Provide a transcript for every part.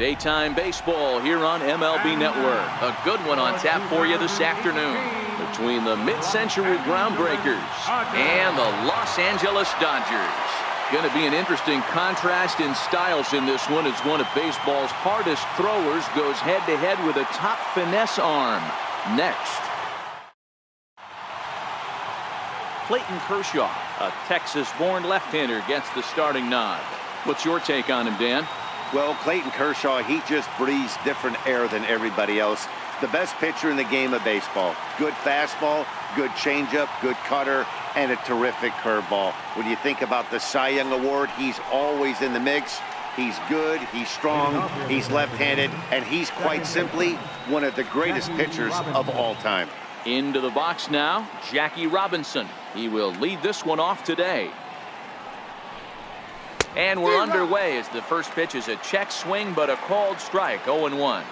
Daytime baseball here on MLB Network. A good one on tap for you this afternoon between the mid-century groundbreakers and the Los Angeles Dodgers. Going to be an interesting contrast in styles in this one as one of baseball's hardest throwers goes head-to-head with a top finesse arm. Next. Clayton Kershaw, a Texas-born left-hander, gets the starting nod. What's your take on him, Dan? Well, Clayton Kershaw, he just breathes different air than everybody else. The best pitcher in the game of baseball. Good fastball, good changeup, good cutter, and a terrific curveball. When you think about the Cy Young Award, he's always in the mix. He's good, he's strong, he's left-handed, and he's quite simply one of the greatest pitchers of all time. Into the box now, Jackie Robinson. He will lead this one off today. And we're underway as the first pitch is a check swing, but a called strike, 0-1.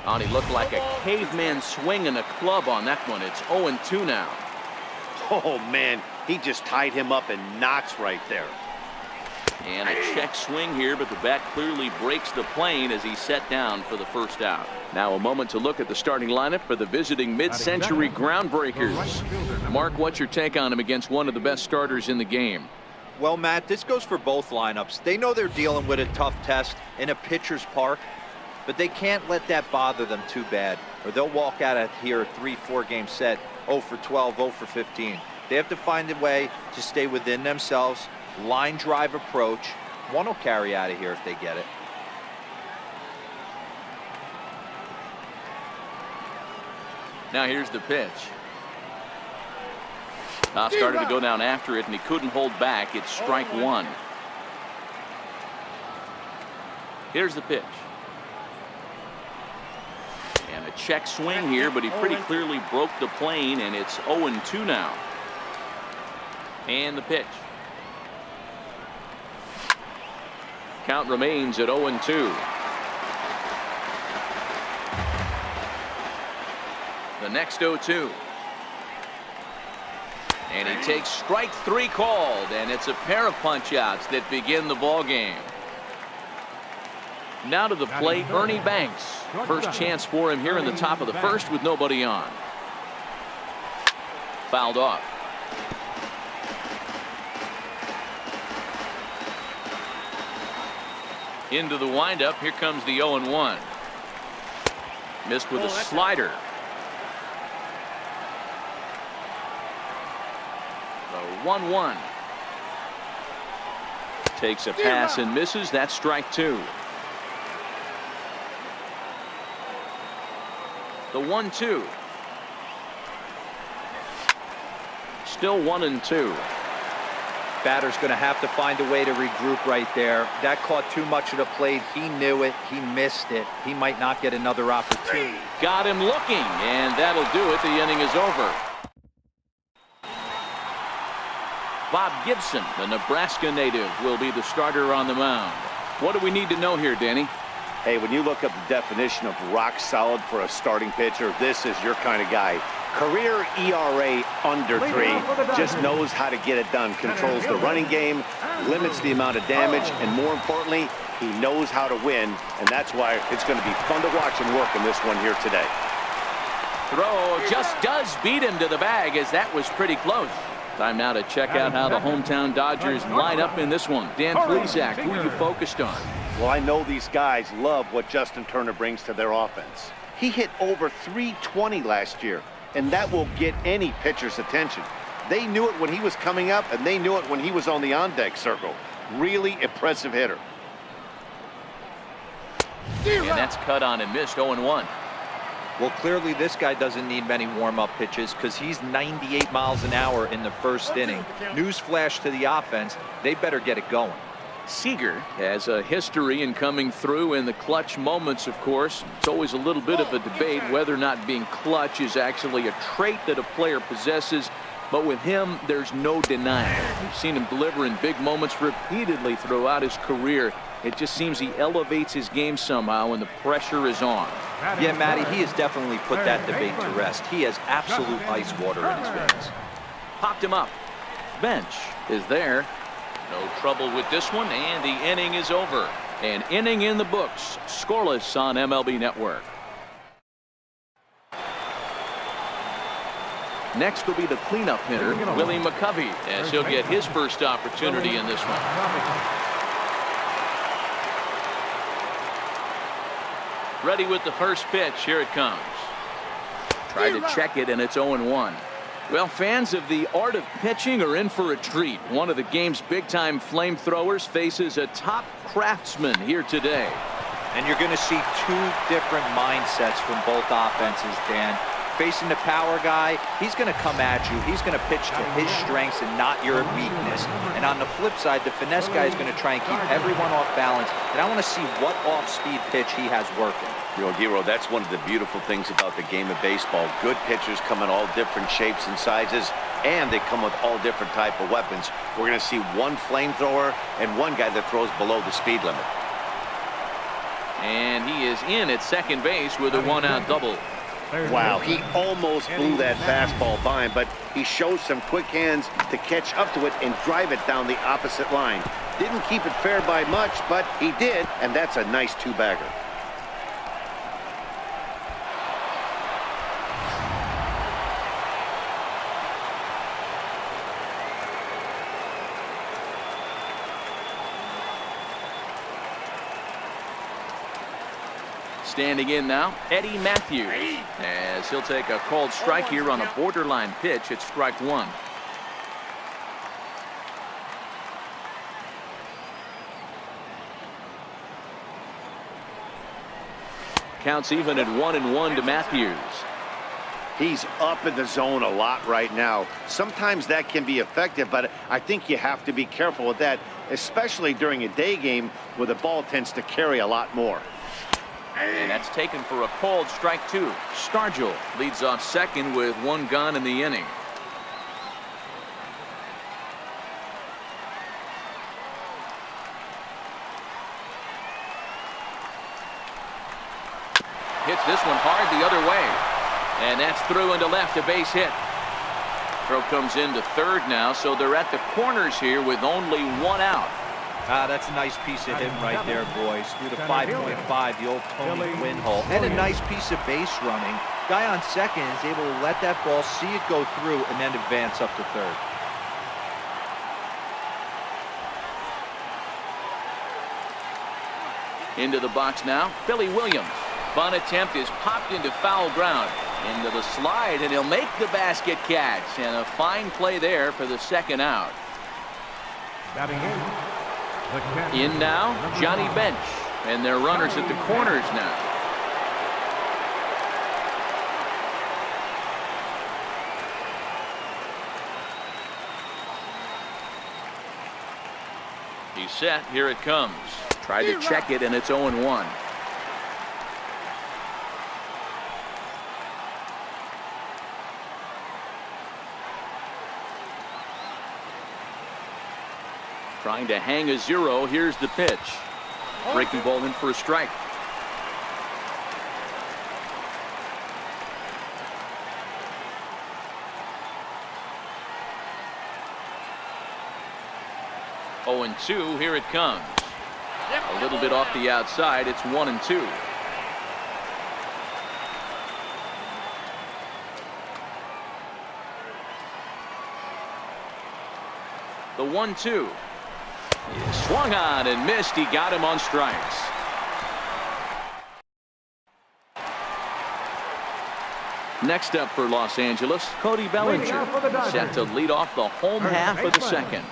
Oh, he looked like a caveman swinging a club on that one. It's 0-2 now. Oh, man, he just tied him up in knots right there. And a check swing here, but the bat clearly breaks the plane as he's set down for the first out. Now a moment to look at the starting lineup for the visiting mid-century groundbreakers. Mark, what's your take on him against one of the best starters in the game? Well, Matt, this goes for both lineups. They know they're dealing with a tough test in a pitcher's park, but they can't let that bother them too bad, or they'll walk out of here a 3-4 game set, 0 for 12, 0 for 15. They have to find a way to stay within themselves. Line drive approach. One will carry out of here if they get it. Now here's the pitch. Started to go down after it, and he couldn't hold back. It's strike one. Here's the pitch. And a check swing here, but he pretty clearly broke the plane, and it's 0-2 now. And the pitch. Count remains at 0-2. The next 0-2. And he takes strike three called, and it's a pair of punch-outs that begin the ball game. Now to the plate, Ernie Banks. First chance for him here in the top of the first with nobody on. Fouled off. Into the windup. Here comes the 0-1. Missed with a slider. The 1-1. Takes a pass and misses. That's strike two. The 1-2. Still 1-2. Batter's going to have to find a way to regroup right there. That caught too much of the plate. He knew it. He missed it. He might not get another opportunity. Got him looking, and that'll do it. The inning is over. Bob Gibson, the Nebraska native, will be the starter on the mound. What do we need to know here, Danny? Hey, when you look up the definition of rock solid for a starting pitcher, this is your kind of guy. Career ERA under 3, just knows how to get it done, controls the running game, limits the amount of damage, and more importantly, he knows how to win, and that's why it's going to be fun to watch him work in this one here today. Throw just does beat him to the bag, as that was pretty close. Time now to check out how the hometown Dodgers line up in this one. Dan Plesac, who are you focused on? Well, I know these guys love what Justin Turner brings to their offense. He hit over .320 last year, and that will get any pitcher's attention. They knew it when he was coming up, and they knew it when he was on the on-deck circle. Really impressive hitter. And that's cut on and missed, 0-1. Well, clearly this guy doesn't need many warm-up pitches because he's 98 miles an hour in the first inning. Newsflash to the offense, they better get it going. Seager has a history in coming through in the clutch moments, of course. It's always a little bit of a debate whether or not being clutch is actually a trait that a player possesses. But with him, there's no denying it. We've seen him deliver in big moments repeatedly throughout his career. It just seems he elevates his game somehow when the pressure is on. Yeah, Matty, he has definitely put that debate to rest. He has absolute ice water in his veins. Popped him up. Bench is there. No trouble with this one, and the inning is over. An inning in the books, scoreless on MLB Network. Next will be the cleanup hitter, Willie McCovey, as he'll get his first opportunity in this one. Ready with the first pitch. Here it comes. Tried to check it, and it's 0-1. Well, fans of the art of pitching are in for a treat. One of the game's big-time flamethrowers faces a top craftsman here today. And you're going to see two different mindsets from both offenses, Dan. Facing the power guy, he's going to come at you. He's going to pitch to his strengths and not your weakness. And on the flip side, the finesse guy is going to try and keep everyone off balance. And I want to see what off-speed pitch he has working. Giro, that's one of the beautiful things about the game of baseball. Good pitchers come in all different shapes and sizes, and they come with all different type of weapons. We're going to see one flamethrower and one guy that throws below the speed limit. And he is in at second base with a one-out double. Wow, he almost blew that fastball by him, but he shows some quick hands to catch up to it and drive it down the opposite line. Didn't keep it fair by much, but he did, and that's a nice two-bagger. Standing in now, Eddie Matthews, as he'll take a called strike here on a borderline pitch at strike one. Counts even at 1-1 to Matthews. He's up in the zone a lot right now. Sometimes that can be effective, but I think you have to be careful with that, especially during a day game where the ball tends to carry a lot more. And that's taken for a called strike two. Stargell leads off second with one gone in the inning. Hits this one hard the other way. And that's through into left, a base hit. Throw comes into third now, so they're at the corners here with only one out. That's a nice piece of hitting right there, boys. Through the 5.5, the old Tony Gwynn hole. And a nice piece of base running. Guy on second is able to let that ball, see it go through, and then advance up to third. Into the box now, Billy Williams. Bunt attempt is popped into foul ground. Into the slide, and he'll make the basket catch. And a fine play there for the second out. In now, Johnny Bench, and they're runners at the corners now. He's set. Here it comes. Tried to check it, and it's 0-1. Trying to hang a zero. Here's the pitch. Breaking ball in for a strike. Oh, and 2. Here it comes. A little bit off the outside. It's 1-2. The 1-2. He swung on and missed. He got him on strikes. Next up for Los Angeles, Cody Bellinger, set to lead off the home half of the second.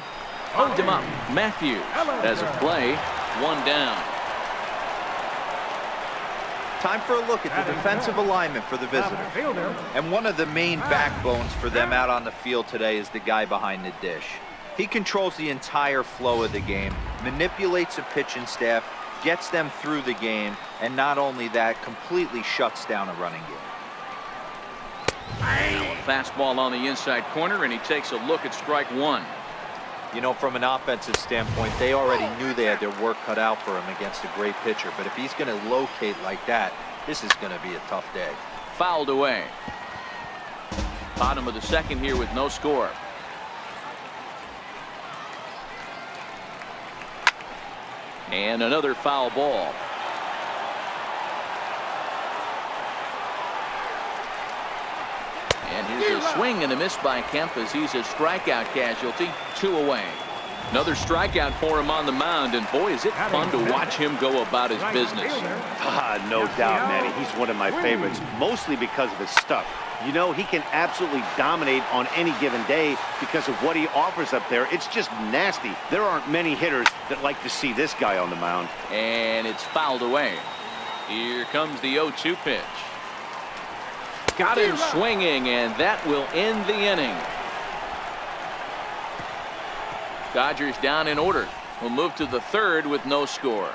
Hooked him up. Matthews has a play. One down. Time for a look at the defensive alignment for the visitors. And one of the main backbones for them out on the field today is the guy behind the dish. He controls the entire flow of the game, manipulates the pitching staff, gets them through the game, and not only that, completely shuts down a running game. Now a fastball on the inside corner, and he takes a look at strike one. You know, from an offensive standpoint, they already knew they had their work cut out for him against a great pitcher. But if he's going to locate like that, this is going to be a tough day. Fouled away. Bottom of the second here with no score. And another foul ball. And here's a swing and a miss by Kemp as he's a strikeout casualty. 2 away. Another strikeout for him on the mound, and boy, is it fun to watch him go about his business. No doubt, Manny. He's one of my favorites, mostly because of his stuff. You know, he can absolutely dominate on any given day because of what he offers up there. It's just nasty. There aren't many hitters that like to see this guy on the mound. And it's fouled away. Here comes the 0-2 pitch. Got him swinging, and that will end the inning. Dodgers down in order. We'll move to the 3rd with no score.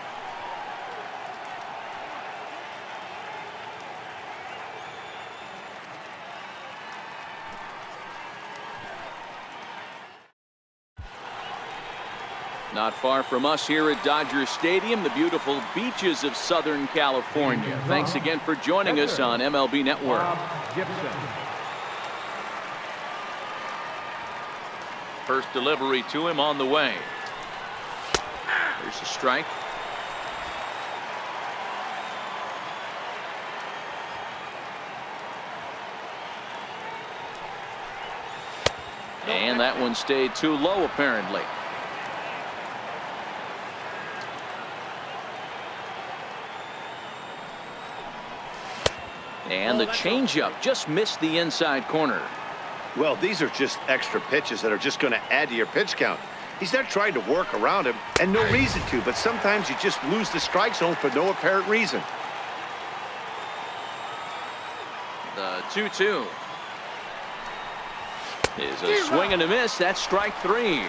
Not far from us here at Dodger Stadium, the beautiful beaches of Southern California. Thanks again for joining us on MLB Network. First delivery to him on the way. There's a strike. And that one stayed too low, apparently. And the changeup just missed the inside corner. Well, these are just extra pitches that are just going to add to your pitch count. He's not trying to work around him, and no reason to, but sometimes you just lose the strike zone for no apparent reason. The 2-2 is a swing and a miss. That's strike 3.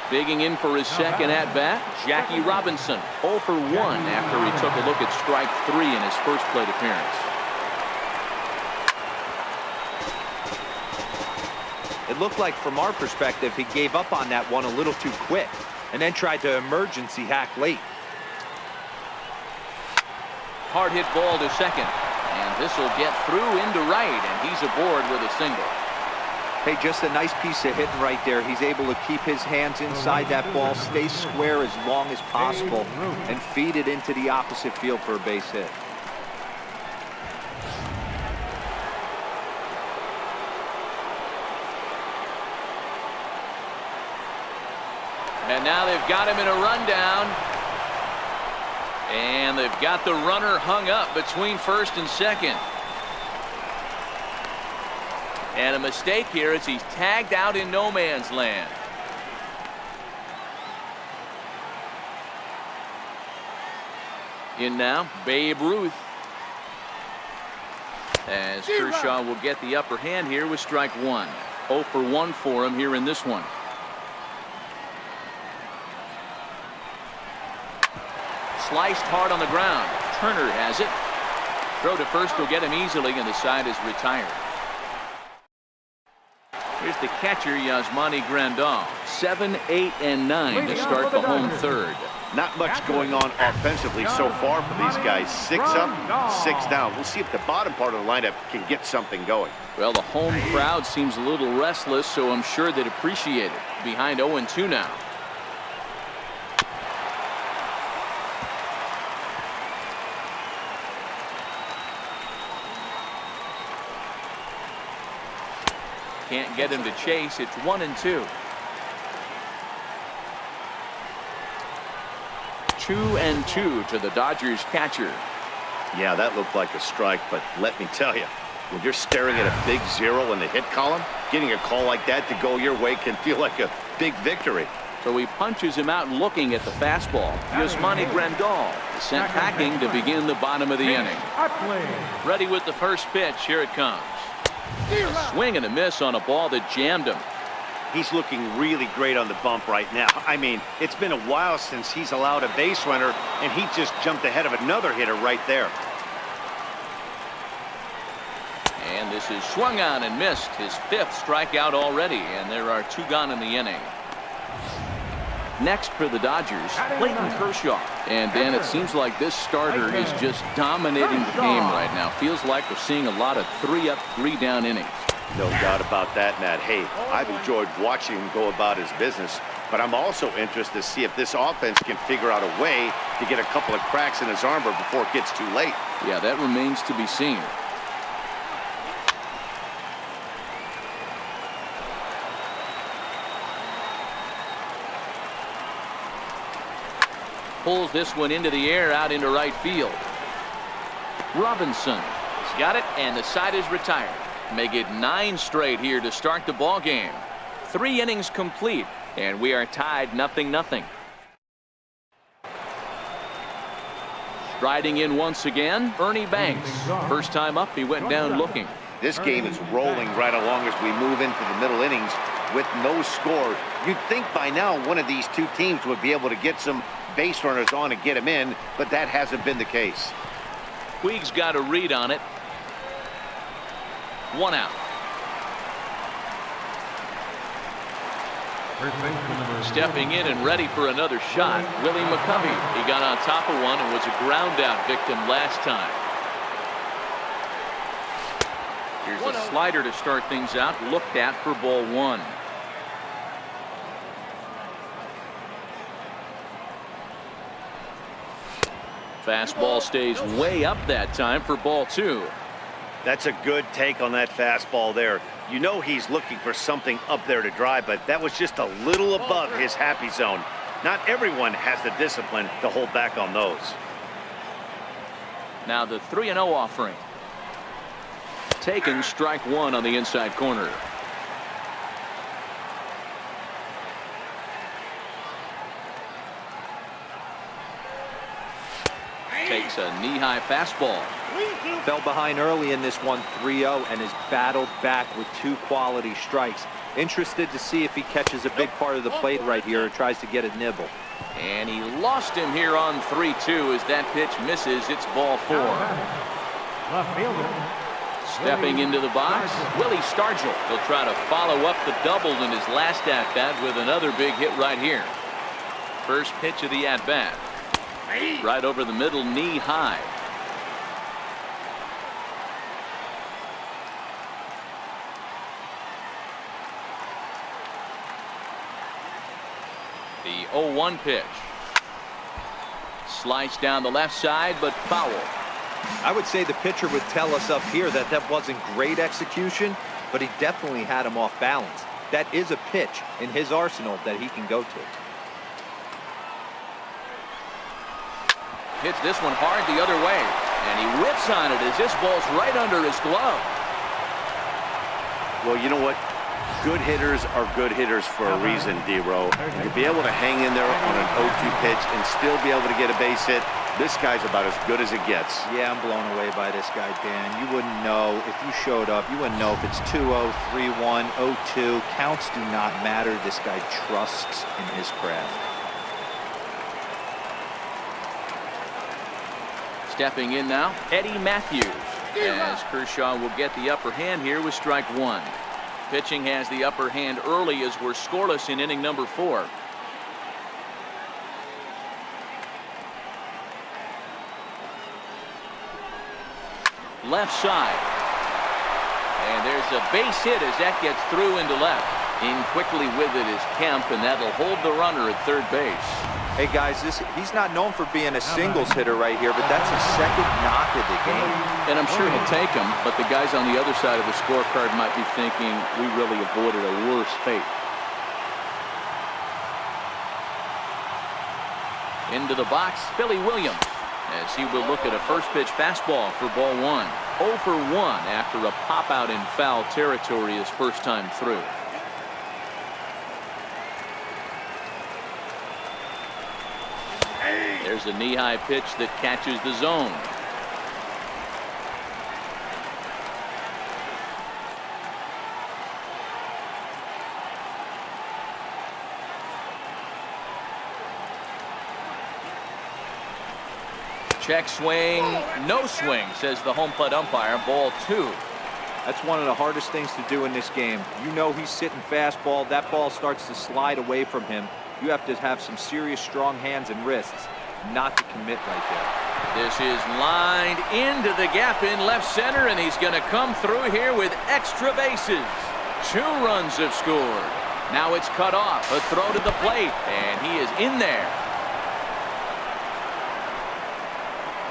Digging in for his second at-bat, Jackie Robinson, 0 for 1 after he took a look at strike 3 in his first plate appearance. It looked like, from our perspective, he gave up on that one a little too quick and then tried to emergency hack late. Hard hit ball to second, and this will get through into right, and he's aboard with a single. Hey, just a nice piece of hitting right there. He's able to keep his hands inside that ball, stay square as long as possible, and feed it into the opposite field for a base hit. And now they've got him in a rundown. And they've got the runner hung up between first and second. And a mistake here as he's tagged out in no man's land. In now, Babe Ruth. As Kershaw will get the upper hand here with strike 1. 0 for 1 for him here in this one. Sliced hard on the ground. Turner has it. Throw to first will get him easily, and the side is retired. Here's the catcher, Yasmani Grandal. 7, 8, and 9 to start the home 3rd. Not much going on offensively so far for these guys. 6 up, 6 down. We'll see if the bottom part of the lineup can get something going. Well, the home crowd seems a little restless, so I'm sure they'd appreciate it. Behind 0-2 now. Can't get him to chase. It's 1-2. 2-2 to the Dodgers catcher. Yeah, that looked like a strike, but let me tell you, when you're staring at a big 0 in the hit column, getting a call like that to go your way can feel like a big victory. So he punches him out looking at the fastball. Yasmani Grandal is sent packing to begin the bottom of the inning. Ready with the first pitch. Here it comes. A swing and a miss on a ball that jammed him. He's looking really great on the bump right now. I mean, it's been a while since he's allowed a base runner, and he just jumped ahead of another hitter right there. And this is swung on and missed. His 5th strikeout already, and there are 2 gone in the inning. Next for the Dodgers, Clayton Kershaw. And Dan, it seems like this starter is just dominating the game right now. Feels like we're seeing a lot of 3-up, 3-down innings. No doubt about that, Matt. Hey, I've enjoyed watching him go about his business, but I'm also interested to see if this offense can figure out a way to get a couple of cracks in his armor before it gets too late. Yeah, that remains to be seen. Pulls this one into the air out into right field. Robinson has got it, and the side is retired. Make it 9 straight here to start the ball game. 3 innings complete, and we are tied 0-0. Striding in once again, Ernie Banks. First time up, he went down looking. This game is rolling right along as we move into the middle innings with no score. You'd think by now one of these two teams would be able to get some base runners on and get them in, but that hasn't been the case. Puig's got a read on it. 1 out. Stepping in and ready for another shot, Willie McCovey. He got on top of one and was a ground out victim last time. Here's a slider to start things out, looked at for ball 1. Fastball stays way up that time for ball 2. That's a good take on that fastball there. You know he's looking for something up there to drive, but that was just a little above his happy zone. Not everyone has the discipline to hold back on those. Now the 3-0 offering. Taken, strike 1 on the inside corner. Takes a knee-high fastball. Fell behind early in this one, 3-0, and has battled back with 2 quality strikes. Interested to see if he catches a big part of the plate right here or tries to get a nibble. And he lost him here on 3-2 as that pitch misses. It's ball 4. Stepping into the box, Willie Stargell. He'll try to follow up the double in his last at-bat with another big hit right here. First pitch of the at-bat. Right over the middle, knee high. The 0-1 pitch. Sliced down the left side, but foul. I would say the pitcher would tell us up here that that wasn't great execution, but he definitely had him off balance. That is a pitch in his arsenal that he can go to. Hits this one hard the other way, and he whips on it as this ball's right under his glove. Well, you know what? Good hitters are good hitters for a reason, D-Row. You'll be able to hang in there on an 0-2 pitch and still be able to get a base hit. This guy's about as good as it gets. Yeah, I'm blown away by this guy, Dan. You wouldn't know if you showed up. You wouldn't know if it's 2-0, 3-1, 0-2. Counts do not matter. This guy trusts in his craft. Stepping in now, Eddie Matthews, as Kershaw will get the upper hand here with strike 1. Pitching has the upper hand early as we're scoreless in inning number 4. Left side. And there's a base hit as that gets through into left. In quickly with it is Kemp, and that'll hold the runner at third base. Hey guys, he's not known for being a singles hitter right here, but that's his second knock of the game. And I'm sure he'll take him, but the guys on the other side of the scorecard might be thinking we really avoided a worse fate. Into the box, Billy Williams, as he will look at a first pitch fastball for ball 1. 0 for 1 after a pop out in foul territory his first time through. There's a knee-high pitch that catches the zone. Check swing, no swing, says the home plate umpire. Ball 2. That's one of the hardest things to do in this game. You know he's sitting fastball. That ball starts to slide away from him. You have to have some serious strong hands and wrists not to commit right there. This is lined into the gap in left center, and he's going to come through here with extra bases. 2 runs have scored. Now it's cut off. A throw to the plate, and he is in there.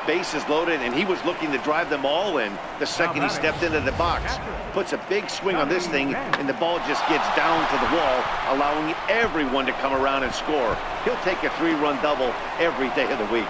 Bases loaded, and he was looking to drive them all in the second he stepped into the box. Puts a big swing on this thing, and the ball just gets down to the wall, allowing everyone to come around and score. He'll take a 3-run double every day of the week.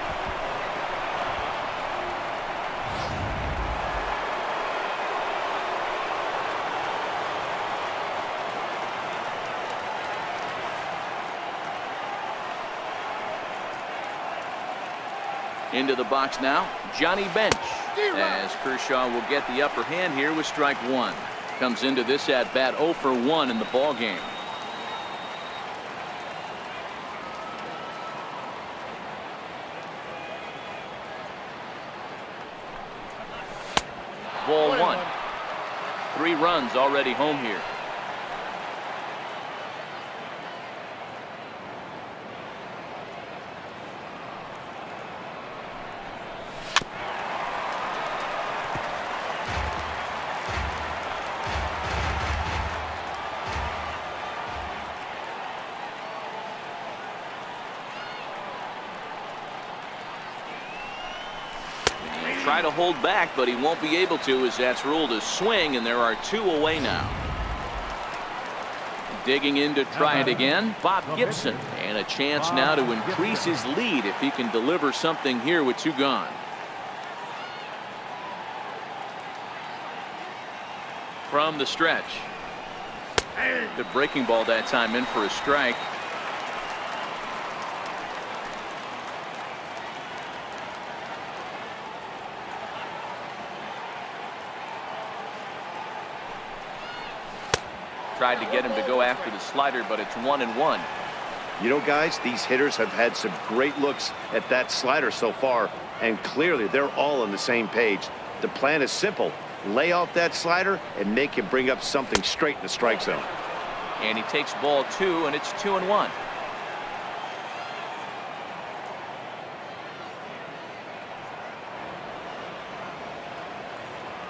Into the box now, Johnny Bench, as Kershaw will get the upper hand here with strike 1. Comes into this at bat 0 for 1 in the ball game. Ball 1. 3 runs already home here. Try to hold back, but he won't be able to, as that's ruled a swing, and there are 2 away now. Digging in to try it again, Bob Gibson, and a chance now to increase his lead if he can deliver something here with 2 gone. From the stretch, the breaking ball that time in for a strike. Tried to get him to go after the slider, but it's 1-1. You know, guys, these hitters have had some great looks at that slider so far, and clearly they're all on the same page. The plan is simple. Lay off that slider and make him bring up something straight in the strike zone. And he takes ball 2, and it's 2-1.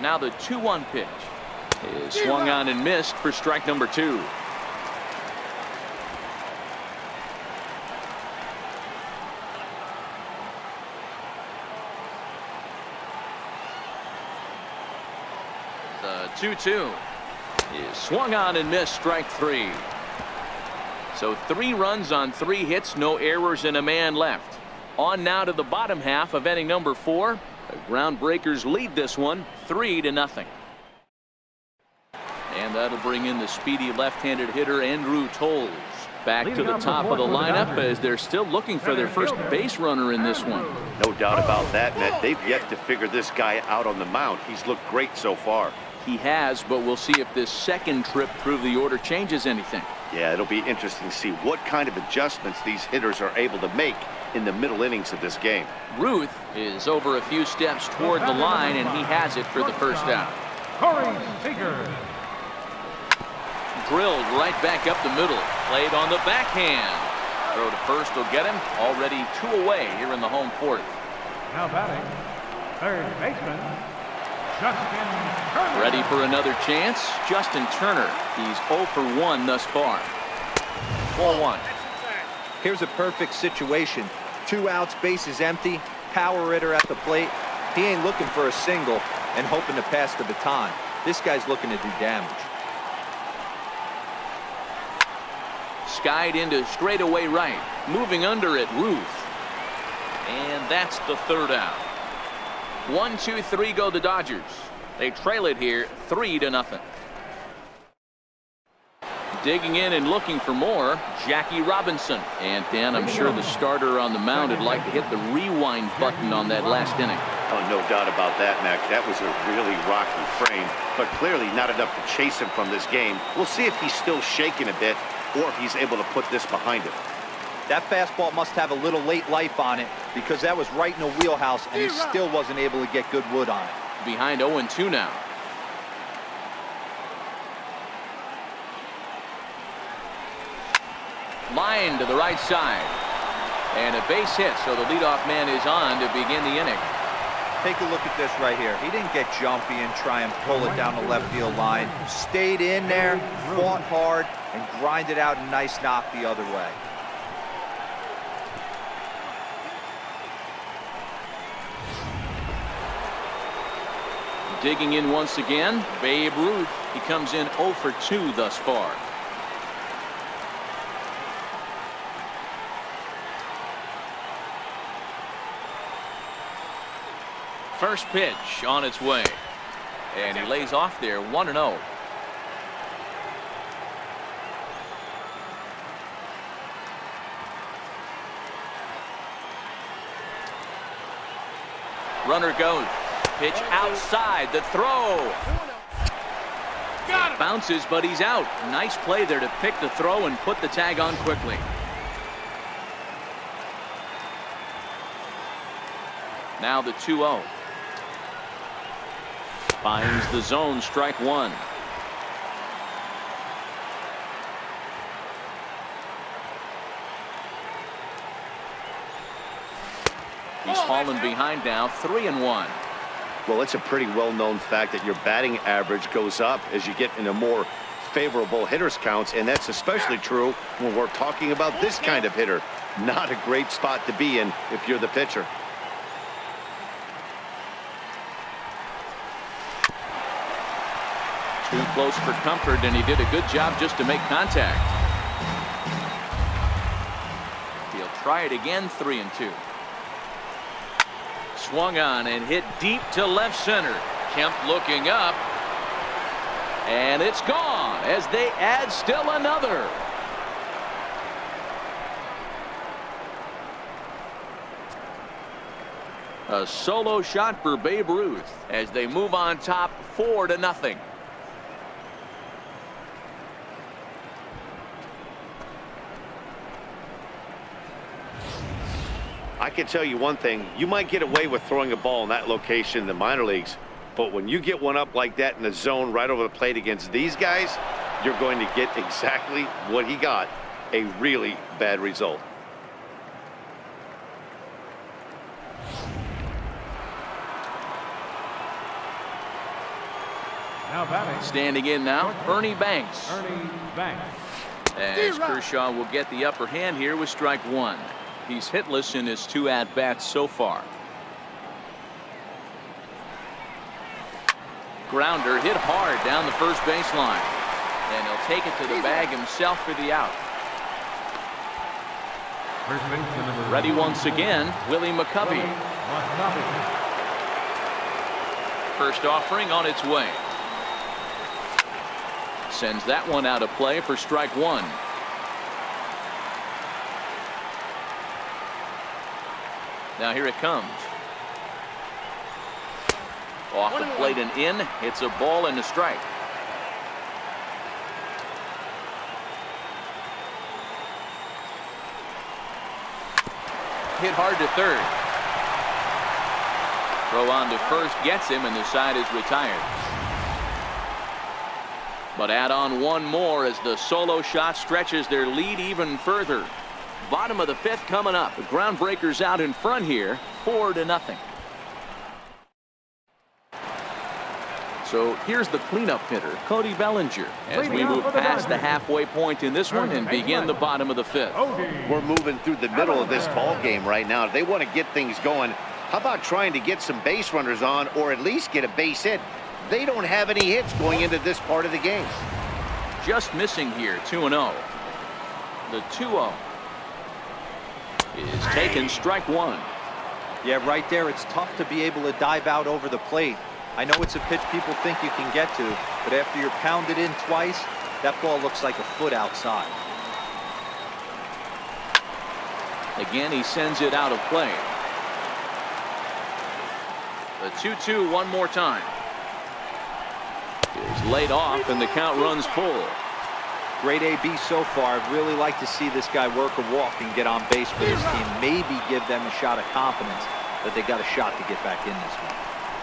Now the 2-1 pitch is swung on and missed for strike number 2. The 2-2 is swung on and missed, strike 3. So 3 runs on 3 hits, no errors, and a man left. On now to the bottom half of inning number 4. The Groundbreakers lead this one 3-0. And that'll bring in the speedy left-handed hitter Andrew Toles back to the top of the lineup, as they're still looking for their first base runner in this one. No doubt about that, Matt. They've yet to figure this guy out on the mound. He's looked great so far. He has, but we'll see if this second trip through the order changes anything. Yeah, it'll be interesting to see what kind of adjustments these hitters are able to make in the middle innings of this game. Ruth is over a few steps toward the line, and he has it for the first out. Drilled right back up the middle. Played on the backhand. Throw to first will get him. Already 2 away here in the home 4th. Now batting, third baseman, Justin Turner. Ready for another chance. Justin Turner. He's 0 for 1 thus far. 4-1. Here's a perfect situation. 2 outs, bases empty, power hitter at the plate. He ain't looking for a single and hoping to pass the baton. This guy's looking to do damage. Skied into straightaway right. Moving under it, Ruth. And that's the 3rd out. 1, 2, 3 go the Dodgers. They trail it here 3-0. Digging in and looking for more, Jackie Robinson. And Dan, I'm sure the starter on the mound would like to hit the rewind button on that last inning. Oh, no doubt about that, Mac. That was a really rocky frame, but clearly not enough to chase him from this game. We'll see if he's still shaking a bit or if he's able to put this behind him. That fastball must have a little late life on it, because that was right in the wheelhouse, and he still wasn't able to get good wood on it. Behind 0-2 now. Line to the right side. And a base hit, so the leadoff man is on to begin the inning. Take a look at this right here. He didn't get jumpy and try and pull it down the left field line. Stayed in there, fought hard, and grinded out a nice knock the other way. Digging in once again, Babe Ruth. He comes in 0 for 2 thus far. First pitch on its way, and he lays off there 1-0. Runner goes. Pitch outside. The throw. Bounces, but he's out. Nice play there to pick the throw and put the tag on quickly. Now the 2-0. Finds the zone, strike one. He's fallen behind now, 3-1. Well, it's a pretty well-known fact that your batting average goes up as you get into more favorable hitters counts, and that's especially true when we're talking about this kind of hitter. Not a great spot to be in if you're the pitcher. Too close for comfort, and he did a good job just to make contact. He'll try it again, 3-2. Swung on and hit deep to left center. Kemp looking up, and it's gone as they add still another. A solo shot for Babe Ruth as they move on top 4-0. I can tell you one thing, you might get away with throwing a ball in that location in the minor leagues, but when you get one up like that in the zone right over the plate against these guys, you're going to get exactly what he got, a really bad result. Now batting. Standing in now, Ernie Banks. Ernie Banks. As Kershaw will get the upper hand here with strike one. He's hitless in his 2 at-bats so far. Grounder hit hard down the first baseline. And he'll take it to the bag himself for the out. First baseman number Ready once again, Willie McCovey. First offering on its way. Sends that one out of play for strike one. Now here it comes. Off the plate and in. It's a ball and a strike. Hit hard to third. Throw on to first gets him, and the side is retired. But add on one more as the solo shot stretches their lead even further. Bottom of the 5th coming up. The groundbreakers out in front here, 4-0. So here's the cleanup hitter, Cody Bellinger, as we move past the halfway point in this one and begin the bottom of the 5th. We're moving through the middle of this ball game right now. If they want to get things going, how about trying to get some base runners on or at least get a base hit? They don't have any hits going into this part of the game. Just missing here, 2-0. The 2-0 is taken, strike one. Yeah, right there, it's tough to be able to dive out over the plate. I know it's a pitch people think you can get to, but after you're pounded in twice, that ball looks like a foot outside. Again, he sends it out of play. The 2-2 one more time. Is laid off, and the count runs full. Great AB so far. I'd really like to see this guy work a walk and get on base for this team. Maybe give them a shot of confidence that they got a shot to get back in this one.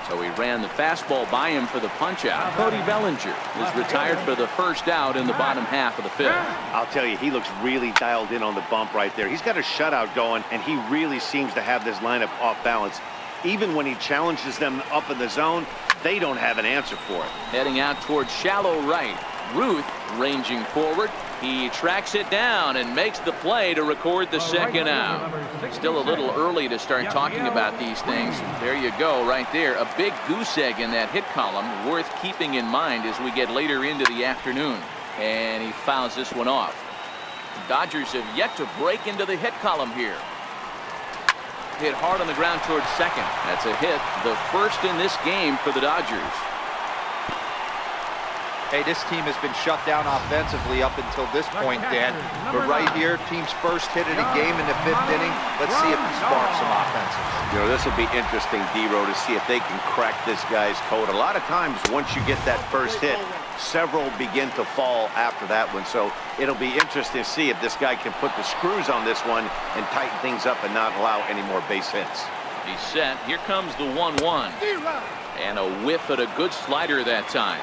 So he ran the fastball by him for the punch out. Cody Bellinger is retired for the first out in the bottom half of the fifth. I'll tell you, he looks really dialed in on the bump right there. He's got a shutout going, and he really seems to have this lineup off balance. Even when he challenges them up in the zone, they don't have an answer for it. Heading out towards shallow right. Ruth ranging forward. He tracks it down and makes the play to record the second out. Still a little early to start talking about these things. There you go, right there. A big goose egg in that hit column, worth keeping in mind as we get later into the afternoon. And he fouls this one off. The Dodgers have yet to break into the hit column here. Hit hard on the ground towards second. That's a hit, the first in this game for the Dodgers. Hey, this team has been shut down offensively up until this point, Dan. But right here, team's first hit of the game in the fifth inning. Let's see if it sparks some offensive. You know, this will be interesting, D-Row, to see if they can crack this guy's code. A lot of times, once you get that first hit, several begin to fall after that one. So it'll be interesting to see if this guy can put the screws on this one and tighten things up and not allow any more base hits. He's set. Here comes the 1-1. And a whiff at a good slider that time.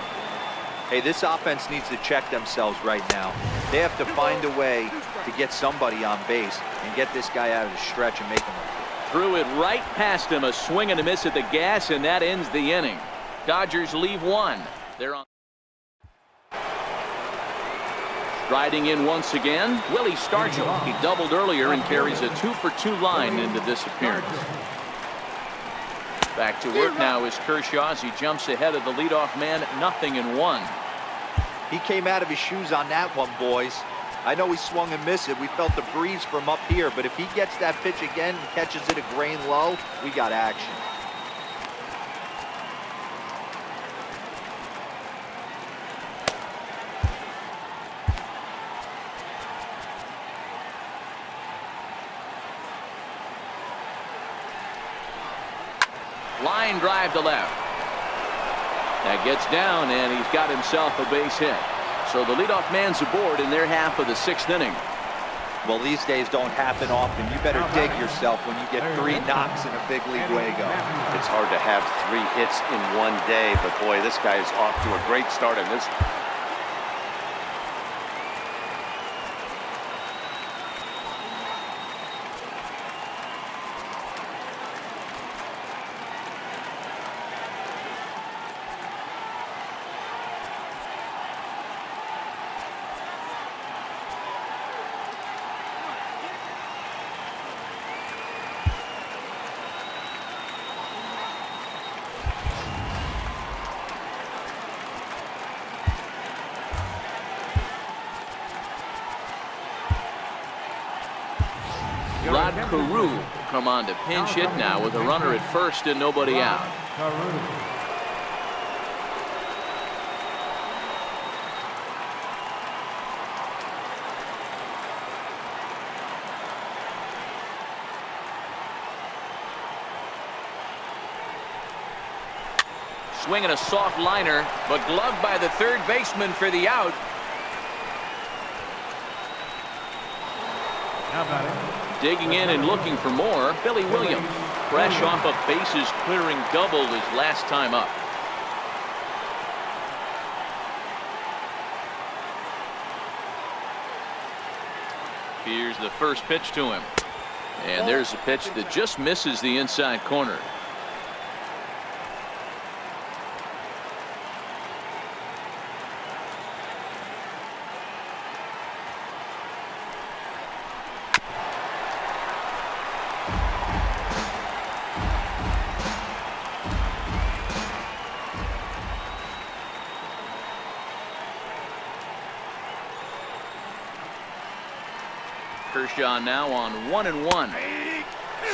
Hey, this offense needs to check themselves right now. They have to find a way to get somebody on base and get this guy out of the stretch and make him look. Threw it right past him, a swing and a miss at the gas, and that ends the inning. Dodgers leave one. They're on. Riding in once again, Willie Stargell. He doubled earlier and carries a 2-for-2 line into this appearance. Back to work now is Kershaw as he jumps ahead of the leadoff man, 0-1. He came out of his shoes on that one, boys. I know he swung and missed it. We felt the breeze from up here, but if he gets that pitch again and catches it a grain low, we got action. Line drive to left. That gets down, and he's got himself a base hit. So the leadoff man's aboard in their half of the sixth inning. Well, these days don't happen often. You better dig yourself when you get 3 knocks in a big league way go. It's hard to have 3 hits in one day, but boy, this guy is off to a great start in this. Rod Carew will come on to pinch hit now with a runner at first and nobody out. Swinging a soft liner, but gloved by the third baseman for the out. Now batting. Digging in and looking for more, Billy Williams. Fresh off a bases clearing double his last time up. Here's the first pitch to him. And there's a pitch that just misses the inside corner. Kershaw now on 1-1.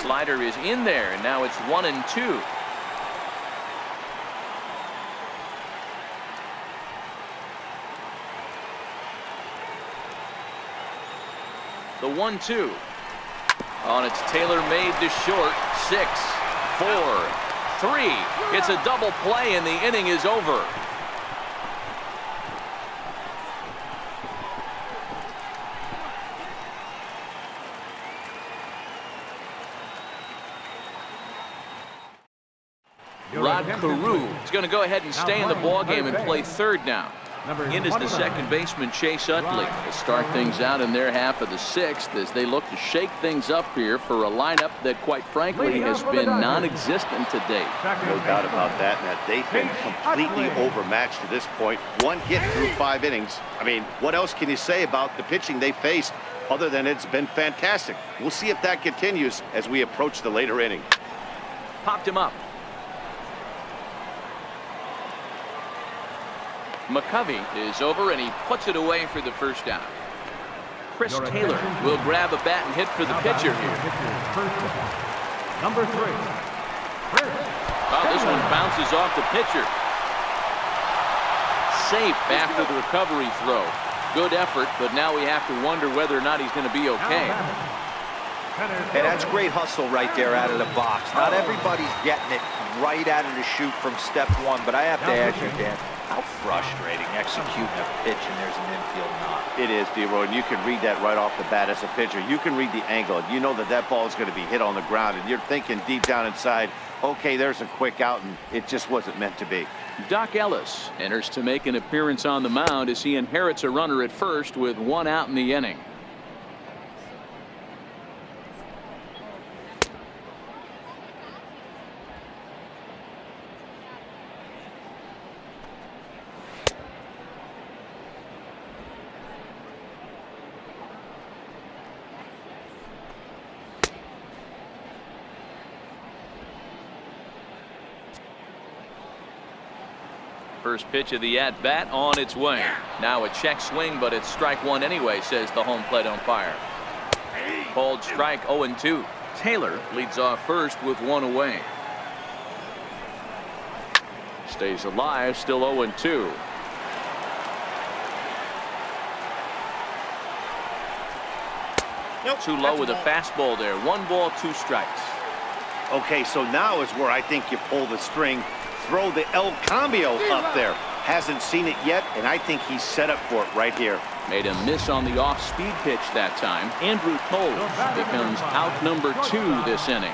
Slider is in there, and now it's 1-2. The 1-2. Oh, and it's tailor-made to short. 6, 4, 3. It's a double play, and the inning is over. Rod Carew is going to go ahead and stay in the ballgame and play third now. In is the second baseman, Chase Utley. They start things out in their half of the sixth as they look to shake things up here for a lineup that, quite frankly, has been non-existent to date. No doubt about that, Matt. They've been completely overmatched to this point. One hit through 5 innings. I mean, what else can you say about the pitching they faced other than it's been fantastic? We'll see if that continues as we approach the later inning. Popped him up. McCovey is over, and he puts it away for the first down. Chris Taylor will grab a bat and hit for the pitcher here. Number 3. Oh, this one bounces off the pitcher. Safe after the recovery throw. Good effort, but now we have to wonder whether or not he's going to be okay. Hey, that's great hustle right there out of the box. Not everybody's getting it right out of the chute from step one, but I have to ask you, Dan, how frustrating executing a pitch and there's an infield knock. It is, D-Roy, and you can read that right off the bat as a pitcher. You can read the angle. You know that that ball is going to be hit on the ground, and you're thinking deep down inside, okay, there's a quick out, and it just wasn't meant to be. Doc Ellis enters to make an appearance on the mound as he inherits a runner at first with 1 out in the inning. First pitch of the at-bat on its way. Now a check swing, but it's strike one anyway, says the home plate umpire. Called strike 0-2. Taylor leads off first with 1 away. Stays alive, still 0-2. Nope. Too low with a fastball there. 1 ball, 2 strikes. Okay, so now is where I think you pull the string. Throw the El Cambio up there. Hasn't seen it yet, and I think he's set up for it right here. Made a miss on the off-speed pitch that time. Andrew Toles becomes out number 2 this inning.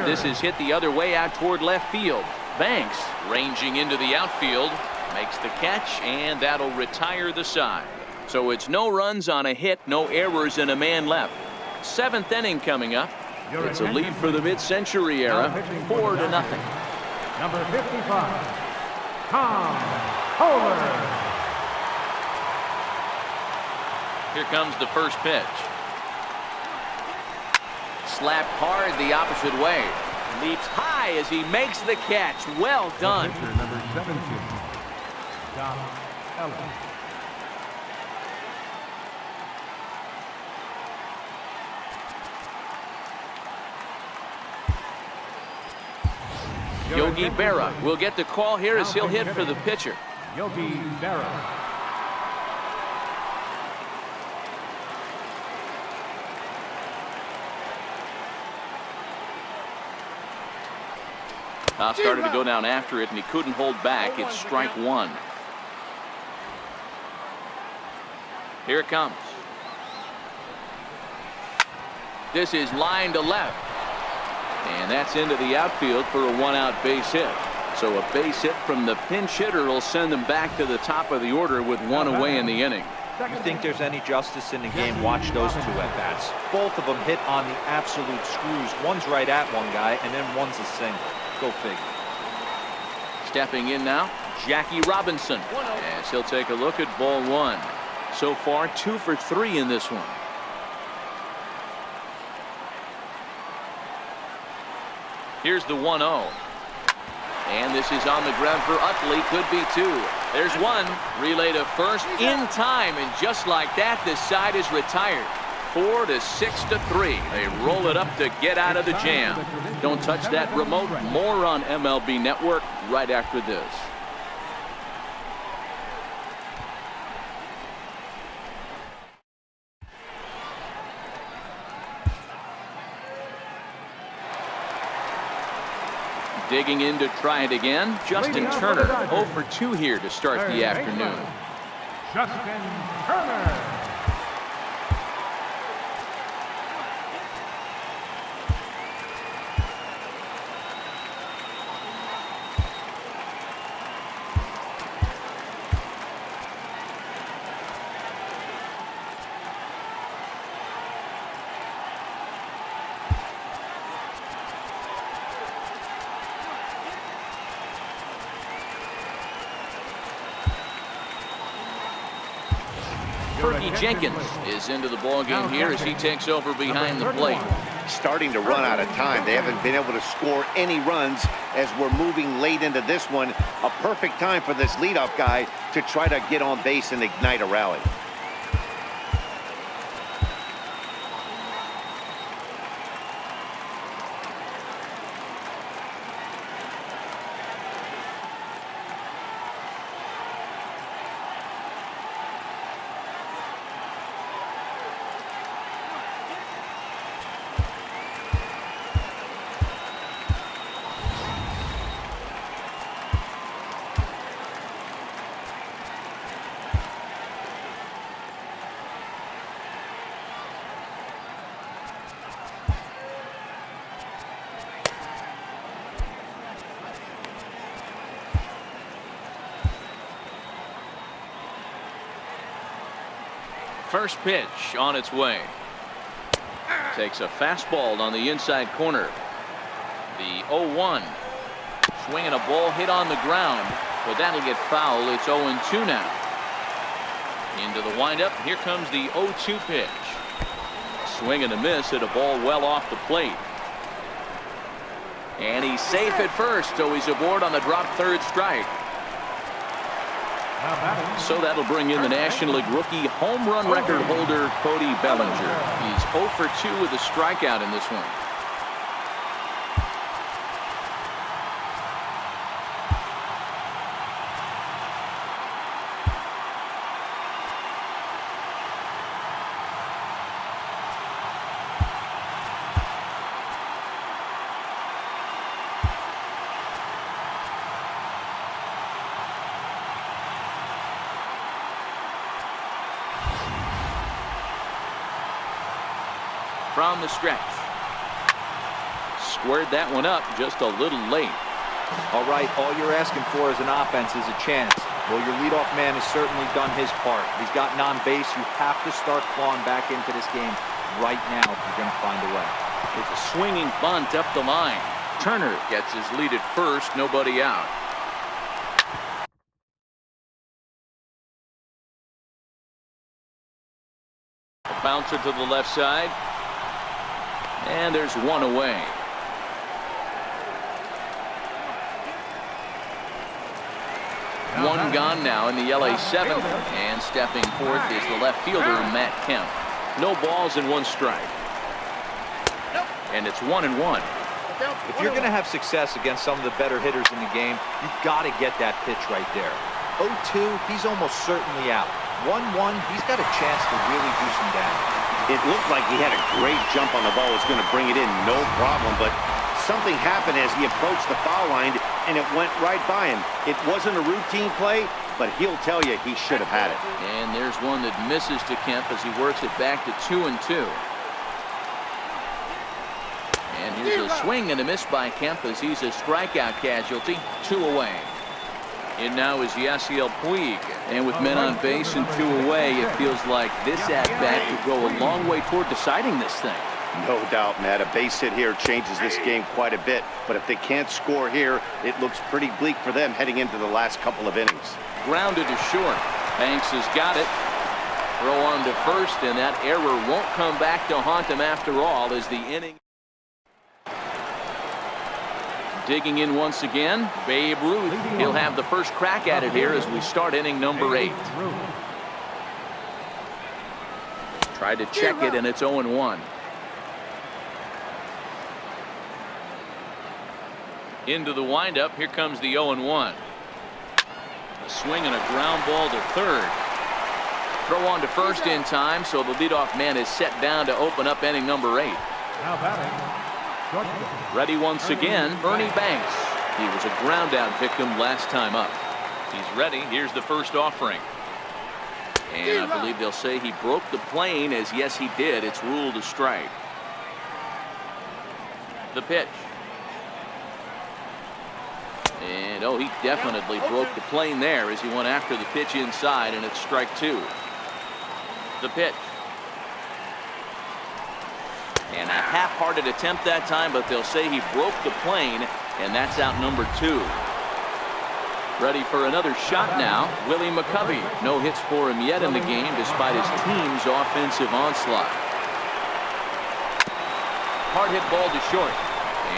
This is hit the other way out toward left field. Banks ranging into the outfield makes the catch, and that'll retire the side. So it's no runs on a hit, no errors, and a man left. 7th inning coming up. It's a lead for the mid-century era, 4-0. Number 55, Tom Holler. Here comes the first pitch. Slapped hard the opposite way. Leaps high as he makes the catch. Well done. Number 17, Doc Ellis. Yogi Berra will get the call here as he'll hit for the pitcher. Yogi Berra. Started to go down after it, and he couldn't hold back. It's strike 1. Here it comes. This is line to left. And that's into the outfield for a 1-out base hit. So a base hit from the pinch hitter will send them back to the top of the order with 1 away in the inning. You think there's any justice in the game? Watch those 2 at-bats. Both of them hit on the absolute screws. One's right at one guy, and then one's a single. Go figure. Stepping in now, Jackie Robinson, as he'll take a look at ball 1. So far, 2 for 3 in this one. Here's the 1-0. And this is on the ground for Utley. Could be 2. There's 1. Relay to first in time. And just like that, this side is retired. 4-6-3. They roll it up to get out of the jam. Don't touch that remote. More on MLB Network right after this. Digging in to try it again, Justin Turner, 0 for 2 here to start the afternoon. Justin Turner. Fergie Jenkins is into the ballgame here as he takes over behind the plate. Starting to run out of time. They haven't been able to score any runs as we're moving late into this one. A perfect time for this leadoff guy to try to get on base and ignite a rally. First pitch on its way. Takes a fastball on the inside corner. The 0-1. Swinging a ball hit on the ground, but that'll get foul. It's 0-2 now. Into the windup. Here comes the 0-2 pitch. Swing and a miss at a ball well off the plate. And he's safe at first, so he's aboard on the drop third strike. So that'll bring in the National League rookie home run record holder Cody Bellinger. He's 0 for 2 with a strikeout in this one. From the stretch. Squared that one up just a little late. All right, all you're asking for as an offense is a chance. Well, your leadoff man has certainly done his part. He's gotten on base. You have to start clawing back into this game right now if you're going to find a way. It's a swinging bunt up the line. Turner gets his lead at first, nobody out. Bouncer to the left side. And there's one away. One gone now in the LA 7th. And stepping forth is the left fielder, Matt Kemp. No balls and one strike. And it's 1-1. If you're going to have success against some of the better hitters in the game, you've got to get that pitch right there. 0-2, he's almost certainly out. 1-1, he's got a chance to really do some damage. It looked like he had a great jump on the ball. Was going to bring it in, no problem. But something happened as he approached the foul line, and it went right by him. It wasn't a routine play, but he'll tell you he should have had it. And there's one that misses to Kemp as he works it back to 2-2. And here's a swing and a miss by Kemp as he's a strikeout casualty. 2 away. And now is Yasiel Puig. And with men on base and 2 away, it feels like this at-bat could go a long way toward deciding this thing. No doubt, Matt. A base hit here changes this game quite a bit. But if they can't score here, it looks pretty bleak for them heading into the last couple of innings. Grounded to short. Banks has got it. Throw on to first, and that error won't come back to haunt him after all as the inning. Digging in once again, Babe Ruth. He'll have the first crack at it here as we start inning number 8. Tried to check it, and it's 0-1. Into the windup, here comes the 0-1. A swing and a ground ball to third. Throw on to first in time, so the leadoff man is set down to open up inning number 8. Now batting. Ready once again, Ernie Banks. He was a ground out victim last time up. He's ready. Here's the first offering. And I believe they'll say he broke the plane, as yes he did. It's ruled a strike. The pitch. And oh, he definitely broke the plane there as he went after the pitch inside, and it's strike 2. The pitch. And a half-hearted attempt that time, but they'll say he broke the plane, and that's out number 2. Ready for another shot now. Willie McCovey. No hits for him yet in the game despite his team's offensive onslaught. Hard hit ball to short.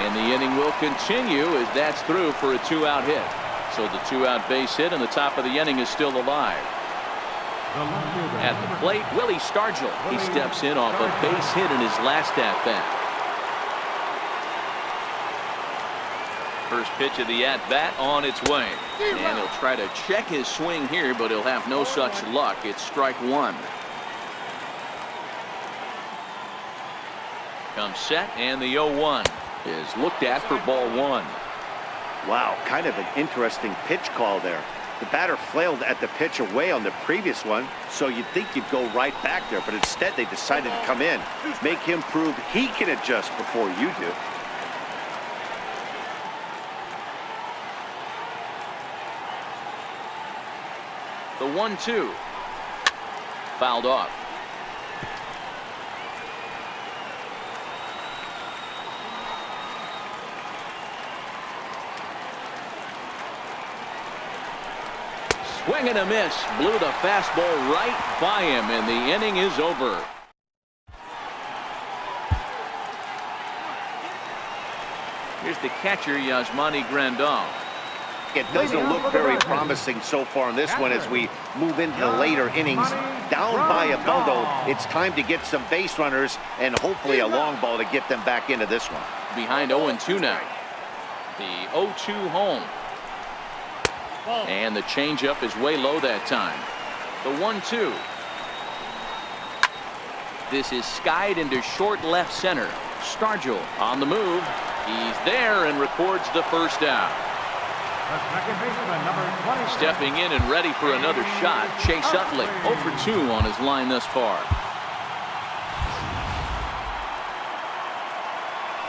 And the inning will continue as that's through for a 2-out hit. So the 2-out base hit and the top of the inning is still alive. At the plate, Willie Stargell. He steps in off a base hit in his last at-bat. First pitch of the at-bat on its way. And he'll try to check his swing here, but he'll have no such luck. It's strike one. Comes set, and the 0-1 is looked at for ball one. Wow, kind of an interesting pitch call there. The batter flailed at the pitch away on the previous one, so you'd think you'd go right back there, but instead they decided to come in, make him prove he can adjust before you do. The 1-2. Fouled off. Swing and a miss. Blew the fastball right by him, and the inning is over. Here's the catcher, Yasmani Grandal. It doesn't look very promising so far in this one as we move into the later innings. Down by a bundle, it's time to get some base runners and hopefully a long ball to get them back into this one. Behind 0-2 now. The 0-2 home. And the changeup is way low that time. The 1-2. This is skied into short left center. Stargell on the move. He's there and records the first out. Stepping in and ready for another shot, Chase Utley 0 for 2 on his line thus far.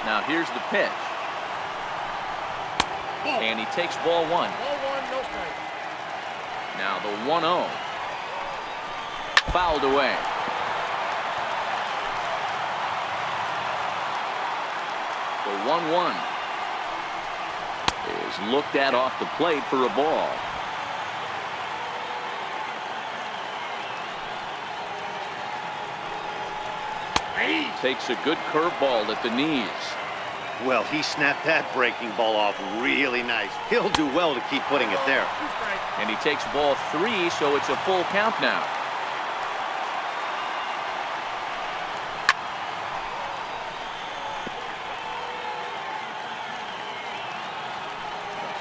Now here's the pitch. And he takes ball one. Now the 1-0. Fouled away. The 1-1. Is looked at off the plate for a ball. Takes a good curveball at the knees. Well, he snapped that breaking ball off really nice. He'll do well to keep putting it there. And he takes ball 3, so it's a full count now.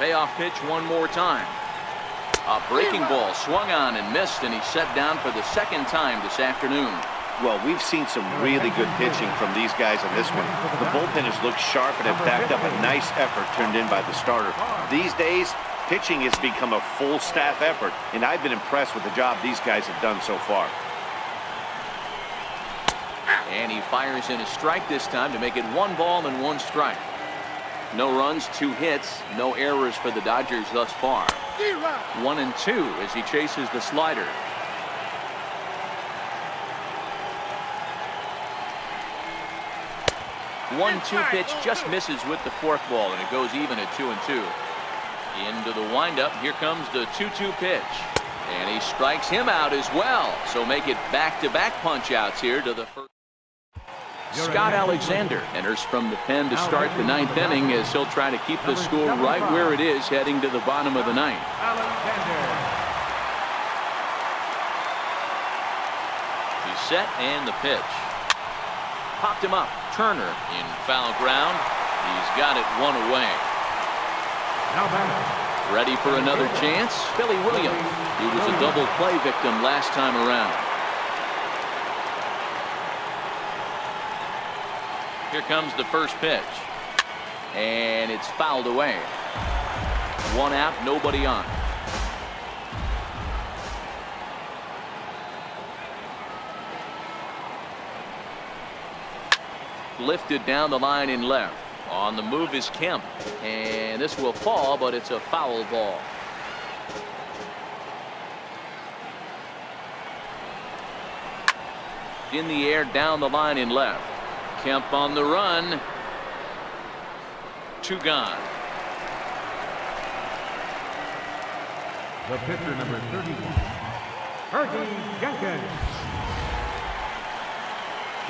Payoff pitch one more time. A breaking ball swung on and missed, and he's set down for the second time this afternoon. Well, we've seen some really good pitching from these guys in this one. The bullpen has looked sharp and have backed up a nice effort turned in by the starter. These days, pitching has become a full staff effort, and I've been impressed with the job these guys have done so far. And he fires in a strike this time to make it 1 ball and 1 strike. No runs, 2 hits, no errors for the Dodgers thus far. 1-2 as he chases the slider. One-two pitch just misses with the forkball, and it goes even at 2-2. Into the windup, here comes the 2-2 pitch. And he strikes him out as well. So make it back-to-back punch-outs here to the first. Scott Alexander enters from the pen to start the 9th inning as he'll try to keep the score right where it is heading to the bottom of the 9th. He's set and the pitch. Popped him up. Turner in foul ground. He's got it 1 away. Ready for another chance. Billy Williams. He was a double play victim last time around. Here comes the first pitch. And it's fouled away. 1 out, nobody on. Lifted down the line in left. On the move is Kemp. And this will fall, but it's a foul ball. In the air down the line in left. Kemp on the run. 2 gone. The pitcher, number 31, Fergie Jenkins.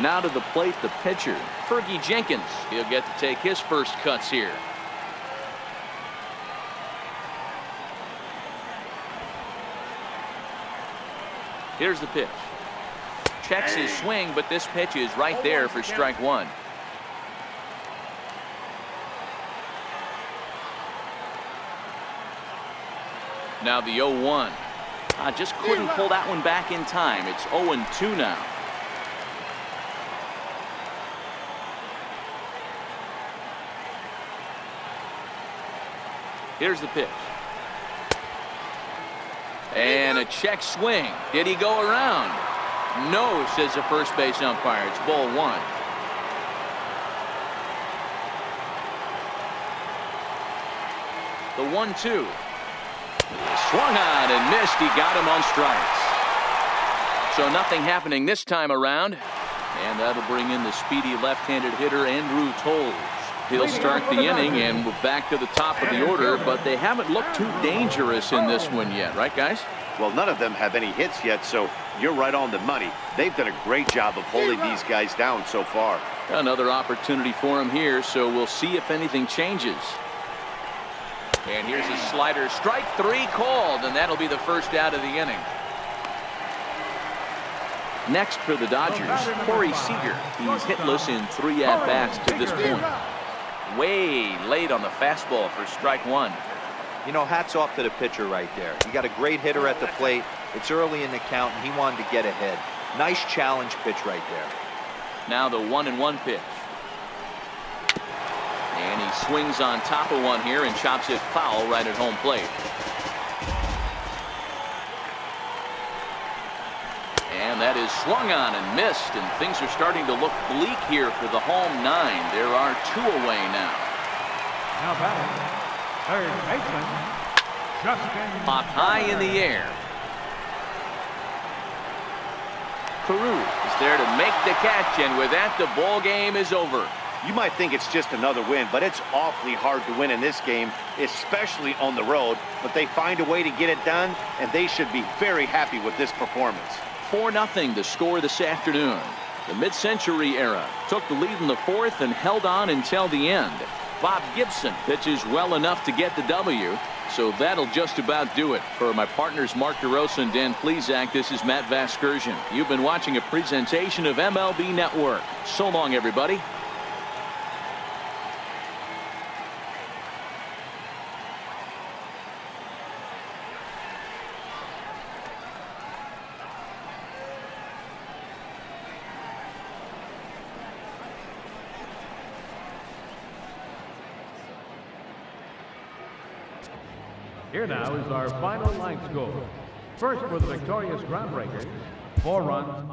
Now to the plate, the pitcher, Fergie Jenkins. He'll get to take his first cuts here. Here's the pitch. Checks his swing, but this pitch is right there for strike one. Now the 0-1. Just couldn't pull that one back in time. It's 0-2 now. Here's the pitch. And a check swing. Did he go around? No, says the first base umpire. It's ball one. The 1-2. Swung on and missed. He got him on strikes. So nothing happening this time around. And that'll bring in the speedy left-handed hitter Andrew Toles. He'll start the inning, and we're back to the top of the order, but they haven't looked too dangerous in this one yet, right, guys? Well, none of them have any hits yet, so you're right on the money. They've done a great job of holding these guys down so far. Another opportunity for him here, so we'll see if anything changes. And here's a slider. Strike three called, and that'll be the first out of the inning. Next for the Dodgers, Corey Seager. He's hitless in 3 at-bats to this point. Way late on the fastball for strike one. You know, hats off to the pitcher right there. He got a great hitter at the plate. It's early in the count, and he wanted to get ahead. Nice challenge pitch right there. Now the 1-1 pitch. And he swings on top of one here and chops it foul right at home plate. And that is swung on and missed, and things are starting to look bleak here for the home 9. There are 2 away now. Now batting, third baseman, Justin. Popped high in the air. Carew is there to make the catch, and with that, the ball game is over. You might think it's just another win, but it's awfully hard to win in this game, especially on the road. But they find a way to get it done, and they should be very happy with this performance. 4-0 the score this afternoon. The mid-century era took the lead in the 4th and held on until the end. Bob Gibson pitches well enough to get the W, so that'll just about do it. For my partners Mark DeRosa and Dan Plesac, this is Matt Vasgersian. You've been watching a presentation of MLB Network. So long, everybody. Here now is our final line score. First for the victorious Groundbreakers, 4 runs on